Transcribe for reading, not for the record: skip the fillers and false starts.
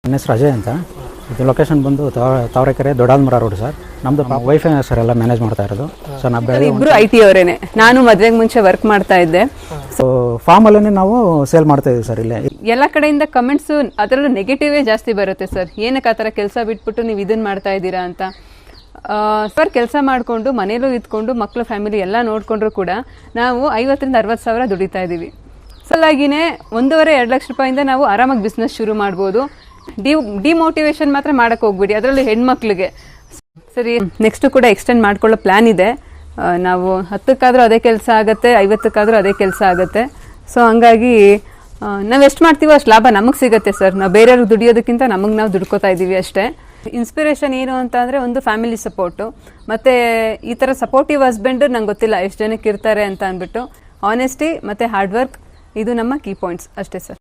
ನನ್ನ ಹೆಸರು ಅಜಯ್ ಅಂತ. ಇದು ಲೊಕೇಶನ್ ಬಂದು ತಾವರೆಕೆರೆ ದೊಡ್ಡಾಲ್ಮರ ರೋಡ್ ಸರ್. ನಮ್ಮದು ವೈಫೈ ಸರ್ ಎಲ್ಲ ಮ್ಯಾನೇಜ್ ಮಾಡ್ತಾ ಇರೋದು. ಸೊ ನಾವು ಇಬ್ಬರು ಐ ಟಿ ಅವರೇನೆ. ನಾನು ಮದುವೆಗೆ ಮುಂಚೆ ವರ್ಕ್ ಮಾಡ್ತಾ ಇದ್ದೆ. ಸೊ ಫಾರ್ಮಲ್ಲೇ ನಾವು ಸೇಲ್ ಮಾಡ್ತಾ ಇದ್ದೀವಿ ಸರ್. ಇಲ್ಲೇ ಎಲ್ಲ ಕಡೆಯಿಂದ ಕಮೆಂಟ್ಸು ಅದರಲ್ಲೂ ನೆಗೆಟಿವೇ ಜಾಸ್ತಿ ಬರುತ್ತೆ ಸರ್. ಏನಕ್ಕೆ ಆ ಥರ ಕೆಲಸ ಬಿಟ್ಬಿಟ್ಟು ನೀವು ಇದನ್ನು ಮಾಡ್ತಾ ಇದ್ದೀರಾ ಅಂತ. ಸರ್ ಕೆಲಸ ಮಾಡಿಕೊಂಡು ಮನೇಲೂ ಇದ್ಕೊಂಡು ಮಕ್ಕಳು ಫ್ಯಾಮಿಲಿ ಎಲ್ಲ ನೋಡಿಕೊಂಡ್ರು ಕೂಡ ನಾವು 50,000 60,000 ದುಡಿತಾ ಇದ್ದೀವಿ. ಸಲಾಗಿನೇ 1.5-2 ಲಕ್ಷ ರೂಪಾಯಿಂದ ನಾವು ಆರಾಮಾಗಿ ಬಿಸ್ನೆಸ್ ಶುರು ಮಾಡ್ಬೋದು. ಡಿಮೋಟಿವೇಶನ್ ಮಾತ್ರ ಮಾಡೋಕ್ಕೆ ಹೋಗ್ಬಿಡಿ, ಅದರಲ್ಲಿ ಹೆಣ್ಮಕ್ಳಿಗೆ. ಸರಿ, ನೆಕ್ಸ್ಟು ಕೂಡ ಎಕ್ಸ್ಟೆಂಡ್ ಮಾಡ್ಕೊಳ್ಳೋ ಪ್ಲ್ಯಾನ್ ಇದೆ. ನಾವು 10ಕ್ಕಾದರೂ ಅದೇ ಕೆಲಸ ಆಗುತ್ತೆ, 50ಕ್ಕಾದರೂ ಅದೇ ಕೆಲಸ ಆಗುತ್ತೆ. ಸೊ ಹಂಗಾಗಿ ನಾವು ಎಷ್ಟು ಮಾಡ್ತೀವೋ ಅಷ್ಟು ಲಾಭ ನಮಗೆ ಸಿಗುತ್ತೆ ಸರ್. ನಾವು ಬೇರೆಯವ್ರಿಗೆ ದುಡಿಯೋದಕ್ಕಿಂತ ನಮಗೆ ನಾವು ದುಡ್ಕೋತಾ ಇದ್ದೀವಿ ಅಷ್ಟೇ. ಇನ್ಸ್ಪಿರೇಷನ್ ಏನು ಅಂತ ಅಂದರೆ ಒಂದು ಫ್ಯಾಮಿಲಿ ಸಪೋರ್ಟು, ಮತ್ತು ಈ ಥರ ಸಪೋರ್ಟಿವ್ ಹಸ್ಬೆಂಡ್ ನಂಗೆ ಗೊತ್ತಿಲ್ಲ ಎಷ್ಟು ಜನಕ್ಕೆ ಇರ್ತಾರೆ ಅಂತ ಅಂದ್ಬಿಟ್ಟು. ಆನೆಸ್ಟಿ ಮತ್ತು ಹಾರ್ಡ್ ವರ್ಕ್ ಇದು ನಮ್ಮ ಕೀ ಪಾಯಿಂಟ್ಸ್ ಅಷ್ಟೇ ಸರ್.